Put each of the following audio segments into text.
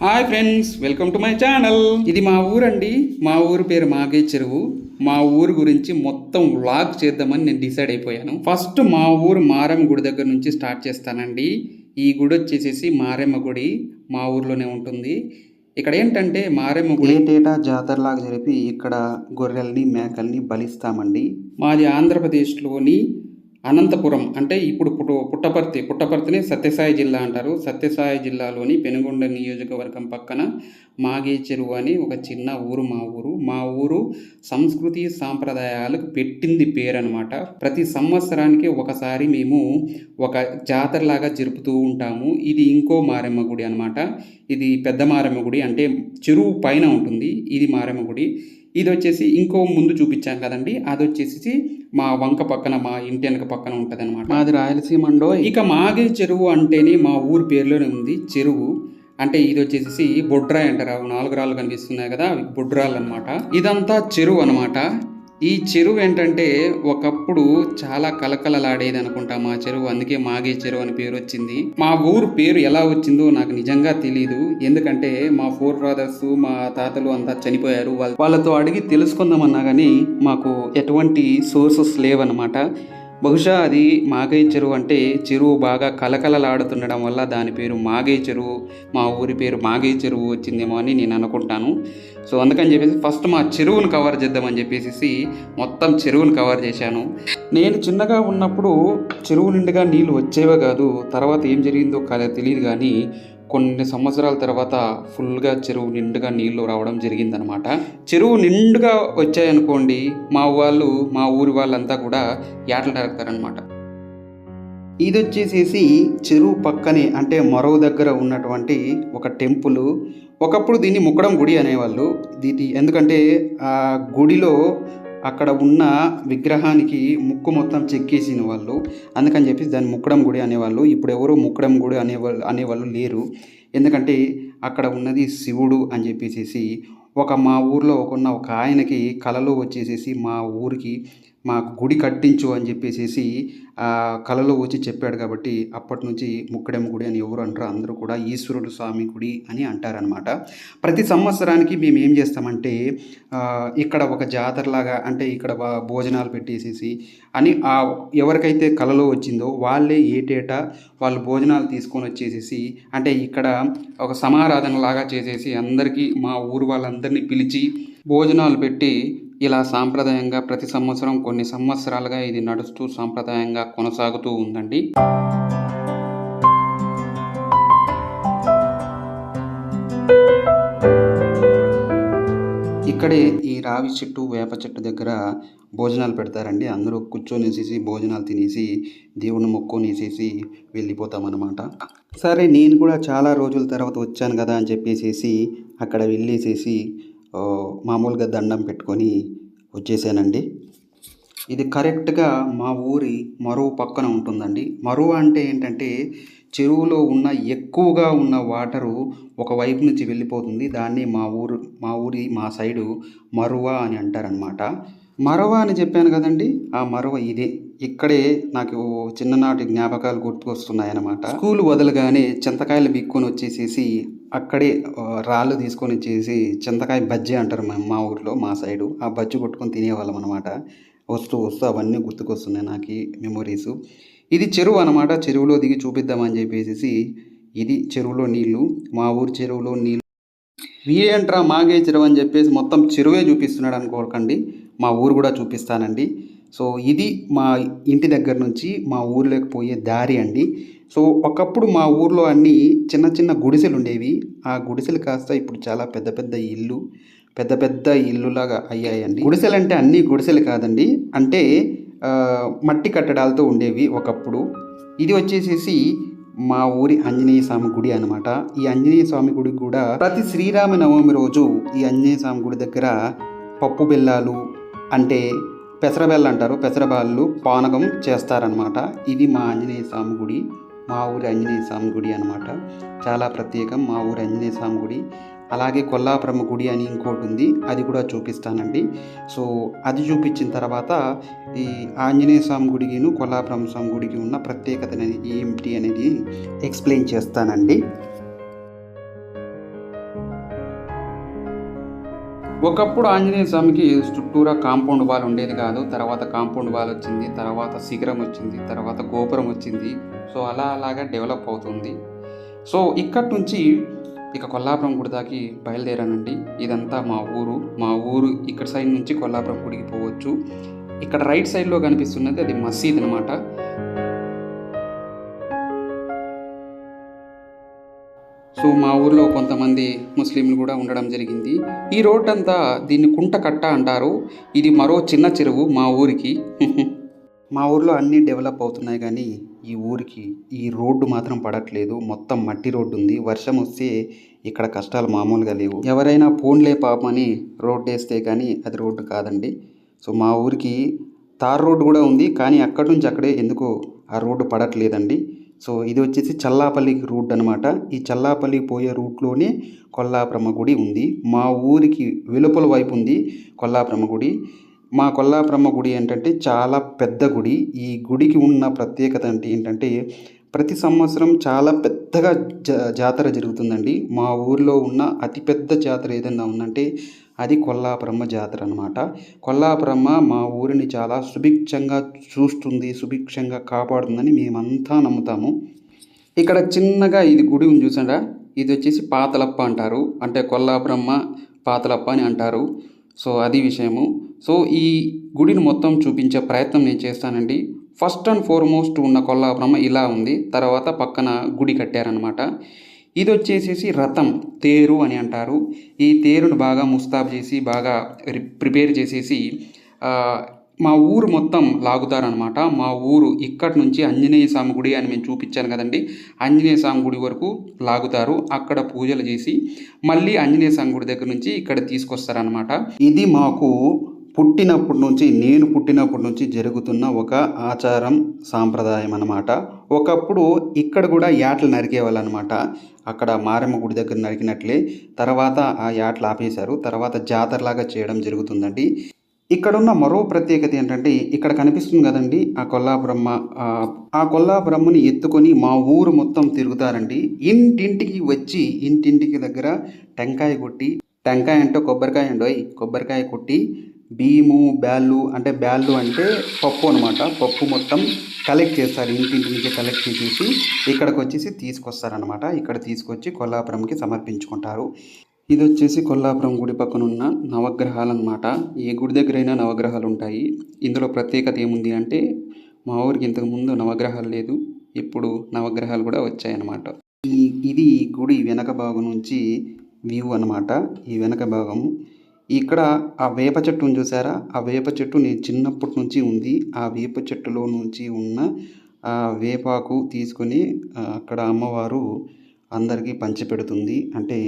Hi friends, welcome to my channel. ఇది మా ఊరండి. మా ఊరు పేరు మాగే చెరువు. మా ఊరు గురించి మొత్తం వ్లాగ్ చేద్దామని నేను డిసైడ్ అయిపోయాను. ఫస్ట్ మా ఊరు మారమ్మ గుడి దగ్గర నుంచి స్టార్ట్ చేస్తానండి. ఈ గుడి వచ్చేసేసి మారమ్మ గుడి మా ఊర్లోనే ఉంటుంది. ఇక్కడ ఏంటంటే మారమ్మ గుడి ఏటేటా జాతరలాగా జరిపి ఇక్కడ గొర్రెల్ని మేకల్ని బలిస్తామండి. మాది ఆంధ్రప్రదేశ్లోని అనంతపురం, అంటే ఇప్పుడు పుట్టపర్తిని సత్యసాయి జిల్లా అంటారు. సత్యసాయి జిల్లాలోని పెనుగొండ నియోజకవర్గం పక్కన మాగే చెరువు అని ఒక చిన్న ఊరు మా ఊరు సంస్కృతి సాంప్రదాయాలకు పెట్టింది పేరు అనమాట. ప్రతి సంవత్సరానికి ఒకసారి మేము ఒక జాతరలాగా జరుపుతూ ఉంటాము. ఇది ఇంకో మారమ్మ గుడి అనమాట. ఇది పెద్ద మారమ్మ గుడి, అంటే చెరువు పైన ఉంటుంది. ఇది మారమ్మ గుడి. ఇది వచ్చేసి ఇంకో ముందు చూపించాం కదండి, అది వచ్చేసి మా వంక పక్కన, మా ఇంటి వెనక పక్కన ఉంటుంది అనమాట. మాది రాయలసీమండో. ఇక మాగే చెరువు అంటేనే మా ఊరు పేరులోనే ఉంది చెరువు. అంటే ఇది వచ్చేసి బొడ్రాయి అంటారు. 4 రాళ్ళు కనిపిస్తున్నాయి కదా, అవి బొడ్రాళ్ళు అనమాట. ఇదంతా చెరువు అనమాట. ఈ చెరువు ఏంటంటే ఒకప్పుడు చాలా కలకలలాడేది అనుకుంటా మా చెరువు. అందుకే మాగే చెరువు అని పేరు వచ్చింది. మా ఊరు పేరు ఎలా వచ్చిందో నాకు నిజంగా తెలీదు. ఎందుకంటే మా ఫోర్ ఫాదర్స్, మా తాతలు అంతా చనిపోయారు. వాళ్ళతో అడిగి తెలుసుకుందామన్నా కానీ మాకు ఎటువంటి సోర్సెస్ లేవన్నమాట. బహుశా అది మాగే చెరువు అంటే చెరువు బాగా కలకలలాడుతుండడం వల్ల దాని పేరు మాగే చెరువు, మా ఊరి పేరు మాగే చెరువు వచ్చిందేమో అని నేను అనుకుంటాను. సో అందుకని చెప్పేసి ఫస్ట్ మా చెరువును కవర్ చేద్దామని చెప్పేసి మొత్తం చెరువును కవర్ చేశాను. నేను చిన్నగా ఉన్నప్పుడు చెరువు నిండుగా నీళ్ళు వచ్చేవే కాదు. తర్వాత ఏం జరిగిందో తెలియదు కానీ కొన్ని సంవత్సరాల తర్వాత ఫుల్గా చెరువు నిండుగా నీళ్లు రావడం జరిగిందనమాట. చెరువు నిండుగా వచ్చాయనుకోండి, మా ఊరి వాళ్ళంతా కూడా యాటలు నరుకుతారనమాట. ఇది వచ్చేసేసి చెరువు పక్కనే, అంటే మరో దగ్గర ఉన్నటువంటి ఒక టెంపుల్. ఒకప్పుడు దీన్ని ముక్కడం గుడి అనేవాళ్ళు. ఎందుకంటే ఆ గుడిలో అక్కడ ఉన్న విగ్రహానికి ముక్కు మొత్తం చెక్కేసిన వాళ్ళు, అందుకని చెప్పి దాన్ని ముక్కడం గుడి అనేవాళ్ళు. ఇప్పుడు ఎవరు ముక్కడం గుడి అనేవాళ్ళు లేరు. ఎందుకంటే అక్కడ ఉన్నది శివుడు అని చెప్పేసి మా ఊర్లో ఒక ఆయనకి కలలో వచ్చేసేసి మాకు గుడి కట్టించు అని చెప్పేసి కలలో వచ్చి చెప్పాడు. కాబట్టి అప్పటి నుంచి ముక్కడం గుడి అని ఎవరు అంటారు, అందరూ కూడా ఈశ్వరుడు స్వామి గుడి అని అంటారనమాట. ప్రతి సంవత్సరానికి మేము ఏం చేస్తామంటే ఇక్కడ ఒక జాతరలాగా, అంటే ఇక్కడ భోజనాలు పెట్టేసేసి అని ఎవరికైతే కలలో వచ్చిందో వాళ్ళే ఏటేటా వాళ్ళు భోజనాలు తీసుకొని వచ్చేసేసి, అంటే ఇక్కడ ఒక సమారాధన లాగా చేసేసి అందరికీ, మా ఊరు వాళ్ళందరినీ పిలిచి భోజనాలు పెట్టి ఇలా సాంప్రదాయంగా ప్రతి సంవత్సరం కొన్ని సంవత్సరాలుగా ఇది నడుస్తూ సాంప్రదాయంగా కొనసాగుతూ ఉందండి. ఇక్కడే ఈ రావి చెట్టు, వేప చెట్టు దగ్గర భోజనాలు పెడతారండి. అందరూ కూర్చొనేసేసి భోజనాలు తినేసి దేవుని మొక్కునేసేసి వెళ్ళిపోతామన్నమాట. సరే, నేను కూడా చాలా రోజుల తర్వాత వచ్చాను కదా అని చెప్పేసి అక్కడ వెళ్ళేసేసి మామూలుగా దండం పెట్టుకొని వచ్చేసానండి. ఇది కరెక్ట్గా మా ఊరి మరువు పక్కన ఉంటుందండి. మరువు అంటే ఏంటంటే చెరువులో ఉన్న ఎక్కువగా ఉన్న వాటరు ఒకవైపు నుంచి వెళ్ళిపోతుంది. దాన్ని మా సైడు మరువ అని అంటారనమాట. మరవ అని చెప్పాను కదండి, ఆ మరవ ఇదే. ఇక్కడే నాకు చిన్ననాటి జ్ఞాపకాలు గుర్తుకొస్తున్నాయన్నమాట. స్కూల్ వదలగానే చింతకాయలు బిక్కొని వచ్చేసేసి అక్కడే రాళ్ళు తీసుకొని వచ్చేసి చింతకాయ బజ్జీ అంటారు మా ఊరిలో, మా సైడు. ఆ బజ్జి కొట్టుకొని తినేవాళ్ళం అనమాట. వస్తూ అవన్నీ గుర్తుకొస్తున్నాయి నాకు మెమొరీస్. ఇది చెరువు అనమాట. చెరువులో దిగి చూపిద్దామని చెప్పేసి ఇది చెరువులో నీళ్ళు, మా ఊరు చెరువులో నీళ్ళు. వీడేంట్రా మాగే చెరువు అని చెప్పేసి మొత్తం చెరువే చూపిస్తున్నాడు అనుకోకండి, మా ఊరు కూడా చూపిస్తానండి. సో ఇది మా ఇంటి దగ్గర నుంచి మా ఊర్లోకి పోయే దారి అండి. సో ఒకప్పుడు మా ఊర్లో అన్నీ చిన్న చిన్న గుడిసెలు ఉండేవి. ఆ గుడిసెలు కాస్త ఇప్పుడు చాలా పెద్ద పెద్ద ఇల్లులాగా అయ్యాయండి. గుడిసెలు అంటే అన్నీ గుడిసెలు కాదండి, అంటే మట్టి కట్టడాలతో ఉండేవి ఒకప్పుడు. ఇది వచ్చేసేసి మా ఊరి ఆంజనేయ స్వామి గుడి అనమాట. ఈ ఆంజనేయ స్వామి గుడి కూడా ప్రతి శ్రీరామనవమి రోజు ఈ ఆంజనేయ స్వామి గుడి దగ్గర పప్పు బెల్లాలు, అంటే పెసరబెల్ల అంటారు, పెసరబాళ్ళు పానకం చేస్తారనమాట. ఇది మా ఆంజనేయ స్వామి గుడి, మా ఊరి ఆంజనేయ స్వామి గుడి అనమాట. చాలా ప్రత్యేకం మా ఊరి ఆంజనేయ స్వామి గుడి. అలాగే కొల్లాపురం గుడి అని ఇంకోటి ఉంది, అది కూడా చూపిస్తానండి. సో అది చూపించిన తర్వాత ఈ ఆంజనేయ స్వామి గుడికిను కొల్లాపురం స్వామి గుడికి ఉన్న ప్రత్యేకత అనేది ఏమిటి అనేది ఎక్స్ప్లెయిన్ చేస్తానండి. ఒకప్పుడు ఆంజనేయ స్వామికి చుట్టూరా కాంపౌండ్ వాల్ ఉండేది కాదు. తర్వాత కాంపౌండ్ వాల్ వచ్చింది, తర్వాత శిఖరం వచ్చింది, తర్వాత గోపురం వచ్చింది. సో అలా అలాగా డెవలప్ అవుతుంది. సో ఇక్కడి నుంచి ఇక కొల్లాపురం గుడి దాకి బయలుదేరానండి. ఇదంతా మా ఊరు. మా ఊరు ఇక్కడ సైడ్ నుంచి కొల్లాపురం గుడికి పోవచ్చు. ఇక్కడ రైట్ సైడ్లో కనిపిస్తున్నది అది మసీద్ అనమాట. సో మా ఊర్లో కొంతమంది ముస్లింలు కూడా ఉండడం జరిగింది. ఈ రోడ్ అంతా దీన్ని కుంటకట్ట అంటారు. ఇది మరో చిన్న చెరువు మా ఊరికి. మా ఊర్లో అన్నీ డెవలప్ అవుతున్నాయి కానీ ఈ ఊరికి ఈ రోడ్డు మాత్రం పడట్లేదు. మొత్తం మట్టి రోడ్డు ఉంది. వర్షం వస్తే ఇక్కడ కష్టాలు మామూలుగా లేవు. ఎవరైనా ఫోన్లే పాపమని రోడ్డు వేస్తే కానీ అది రోడ్డు కాదండి. సో మా ఊరికి తార్ రోడ్డు కూడా ఉంది కానీ అక్కడి నుంచి అక్కడే ఎందుకో ఆ రోడ్డు పడట్లేదండి. సో ఇది వచ్చేసి చల్లాపల్లి రూట్ అనమాట. ఈ చల్లాపల్లి పోయే రూట్లోనే కొల్లాపురమ్మ గుడి ఉంది. మా ఊరికి వెలుపల వైపు ఉంది కొల్లాపురమ్మ గుడి. మా కొల్లాపురమ్మ గుడి ఏంటంటే చాలా పెద్ద గుడి. ఈ గుడికి ఉన్న ప్రత్యేకత అంటే ఏంటంటే ప్రతి సంవత్సరం చాలా పెద్దగా జాతర జరుగుతుందండి. మా ఊరిలో ఉన్న అతిపెద్ద జాతర ఏదైనా ఉందంటే అది కొల్లాపురమ్మ జాతర అనమాట. కొల్లాపురమ్మ మా ఊరిని చాలా సుభిక్షంగా చూస్తుంది, సుభిక్షంగా కాపాడుతుందని మేమంతా నమ్ముతాము. ఇక్కడ చిన్నగా ఇది గుడి ఉంది చూసారా, ఇది వచ్చేసి పాతలప్ప అంటారు. అంటే కొల్లాపురమ్మ పాతలప్ప అని అంటారు. సో అది విషయము. సో ఈ గుడిని మొత్తం చూపించే ప్రయత్నం నేను చేస్తానండి. ఫస్ట్ అండ్ ఫార్మోస్ట్ ఉన్న కొల్లాపురమ్మ ఇలా ఉంది. తర్వాత పక్కన గుడి కట్టారనమాట. ఇది వచ్చేసేసి రథం, తేరు అని అంటారు. ఈ తేరును బాగా ముస్తాబు చేసి బాగా ప్రిపేర్ చేసేసి మా ఊరు మొత్తం లాగుతారనమాట. మా ఊరు ఇక్కడి నుంచి ఆంజనేయ స్వామి గుడి అని మేము చూపించాను కదండి, ఆంజనేయ స్వామి గుడి వరకు లాగుతారు. అక్కడ పూజలు చేసి మళ్ళీ ఆంజనేయ స్వామి గుడి దగ్గర నుంచి ఇక్కడ తీసుకొస్తారనమాట. ఇది మాకు నేను పుట్టినప్పటి నుంచి జరుగుతున్న ఒక ఆచారం, సాంప్రదాయం అన్నమాట. ఒకప్పుడు ఇక్కడ కూడా యాటలు నరికేవాళ్ళు అనమాట. అక్కడ మారమ్మ గుడి దగ్గర నరికినట్లే తర్వాత ఆ యాటలు ఆపేశారు. తర్వాత జాతరలాగా చేయడం జరుగుతుందండి. ఇక్కడున్న మరో ప్రత్యేకత ఏంటంటే ఇక్కడ కనిపిస్తుంది కదండి ఆ కొల్లాపురమ్మని ఎత్తుకొని మా ఊరు మొత్తం తిరుగుతారండి. ఇంటింటికి వచ్చి ఇంటింటికి దగ్గర టెంకాయ కొట్టి, టెంకాయ అంటే కొబ్బరికాయ అండి, కొబ్బరికాయ కొట్టి బియ్యము బ్యాళ్ళు అంటే పప్పు అనమాట. పప్పు మొత్తం కలెక్ట్ చేస్తారు. ఇంటింటి నుంచి కలెక్ట్ చేసేసి ఇక్కడికి వచ్చేసి తీసుకొస్తారనమాట. ఇక్కడ తీసుకొచ్చి కొల్లాపురంకి సమర్పించుకుంటారు. ఇది వచ్చేసి కొల్లాపురం గుడి పక్కన ఉన్న నవగ్రహాలు అనమాట. ఏ గుడి దగ్గరైనా నవగ్రహాలు ఉంటాయి. ఇందులో ప్రత్యేకత ఏముంది అంటే మా ఊరికి ఇంతకుముందు నవగ్రహాలు లేదు, ఇప్పుడు నవగ్రహాలు కూడా వచ్చాయన్నమాట. ఇది గుడి వెనక భాగం నుంచి వ్యూ అనమాట. ఈ వెనక భాగము ఇక్కడ ఆ వేప చెట్టును చూసారా, ఆ వేప చెట్టు నేను చిన్నప్పటి నుంచి ఉంది. ఆ వేప చెట్టులో నుంచి ఉన్న ఆ వేపాకు తీసుకొని అక్కడ అమ్మవారు అందరికీ పంచిపెడుతుంది. అంటే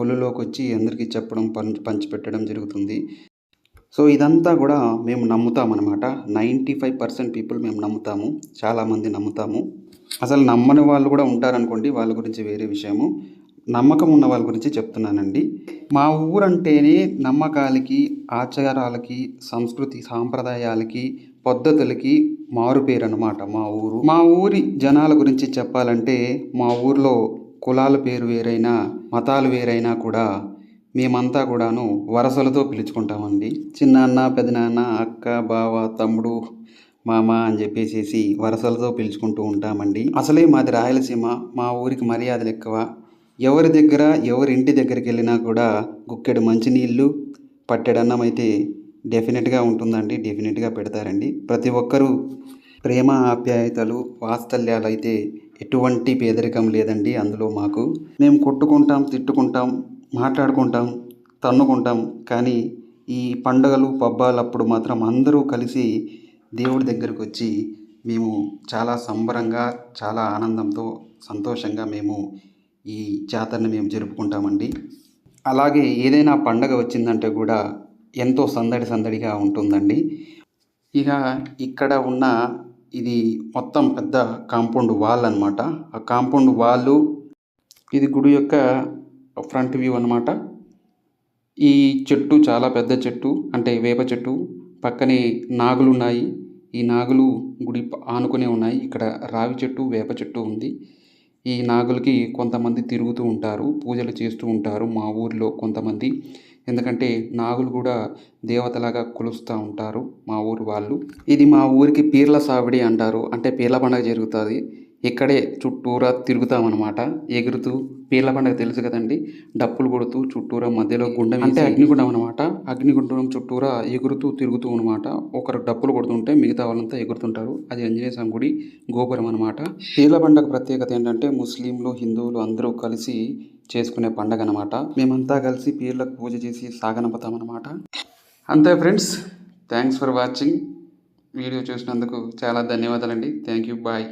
ఒళ్ళులోకి వచ్చి అందరికీ చెప్పడం, పంచిపెట్టడం జరుగుతుంది. సో ఇదంతా కూడా మేము నమ్ముతామన్నమాట. 95% పీపుల్ మేము నమ్ముతాము, చాలామంది నమ్ముతాము. అసలు నమ్మని వాళ్ళు కూడా ఉంటారనుకోండి, వాళ్ళ గురించి వేరే విషయము. నమ్మకం ఉన్న వాళ్ళ గురించి చెప్తున్నానండి. మా ఊరంటేనే నమ్మకాలకి, ఆచారాలకి, సంస్కృతి సాంప్రదాయాలకి, పద్ధతులకి మారుపేరు అనమాట మా ఊరు. మా ఊరి జనాల గురించి చెప్పాలంటే మా ఊర్లో కులాల పేరు వేరైనా, మతాలు వేరైనా కూడా మేమంతా కూడాను వరసలతో పిలుచుకుంటామండి. చిన్నాన్న, పెదనాన్న, అక్క, బావ, తమ్ముడు, మామ అని చెప్పేసి వరసలతో పిలుచుకుంటూ ఉంటామండి. అసలే మాది రాయలసీమ. మా ఊరికి మర్యాదలు ఎక్కువ. ఎవరి ఇంటి దగ్గరికి వెళ్ళినా కూడా గుక్కెడు మంచినీళ్ళు, పట్టెడన్నం అయితే డెఫినెట్గా ఉంటుందండి, డెఫినెట్గా పెడతారండి. ప్రతి ఒక్కరూ ప్రేమ, ఆప్యాయతలు, వాత్సల్యాలు అయితే ఎటువంటి పేదరికం లేదండి అందులో మాకు. మేము కొట్టుకుంటాం, తిట్టుకుంటాం, మాట్లాడుకుంటాం, తన్నుకుంటాం, కానీ ఈ పండుగలు పబ్బాలప్పుడు మాత్రం అందరూ కలిసి దేవుడి దగ్గరకు వచ్చి మేము చాలా సంబరంగా, చాలా ఆనందంతో, సంతోషంగా మేము ఈ జాతరని మేము జరుపుకుంటామండి. అలాగే ఏదైనా పండగ వచ్చిందంటే కూడా ఎంతో సందడిగా ఉంటుందండి. ఇక ఇక్కడ ఉన్న ఇది మొత్తం పెద్ద కాంపౌండ్ వాల్ అనమాట. ఆ కాంపౌండ్ వాళ్ళు ఇది గుడి యొక్క ఫ్రంట్ వ్యూ అనమాట. ఈ చెట్టు చాలా పెద్ద చెట్టు, అంటే వేప చెట్టు. పక్కనే నాగులు ఉన్నాయి. ఈ నాగులు గుడి ఆనుకునే ఉన్నాయి. ఇక్కడ రావి చెట్టు, వేప చెట్టు ఉంది. ఈ నాగులకి కొంతమంది తిరుగుతూ ఉంటారు, పూజలు చేస్తూ ఉంటారు మా ఊరిలో కొంతమంది. ఎందుకంటే నాగులు కూడా దేవతలాగా కొలుస్తూ ఉంటారు మా ఊరు వాళ్ళు. ఇది మా ఊరికి పీర్ల సావిడి అంటారు. అంటే పీర్ల పండుగ జరుగుతుంది. ఇక్కడే చుట్టూరా తిరుగుతామన్నమాట, ఎగురుతూ. పీర్ల పండుగ తెలుసు కదండి, డప్పులు కొడుతూ చుట్టూరా మధ్యలో గుండం అంటే అగ్నిగుండం అనమాట. అగ్నిగుండం చుట్టూరా ఎగురుతూ తిరుగుతూ అనమాట. ఒకరు డప్పులు కొడుతుంటే మిగతా వాళ్ళంతా ఎగురుతుంటారు. అది ఆంజనేయ స్వామి గుడి గోపురం అనమాట. పీర్ల పండుగ ప్రత్యేకత ఏంటంటే ముస్లింలు, హిందువులు అందరూ కలిసి చేసుకునే పండగ అనమాట. మేమంతా కలిసి పీర్లకు పూజ చేసి సాగనంపుతామన్నమాట. అంతే friends, thanks for watching. Video చూసినందుకు చాలా ధన్యవాదాలండి. Thank you, bye.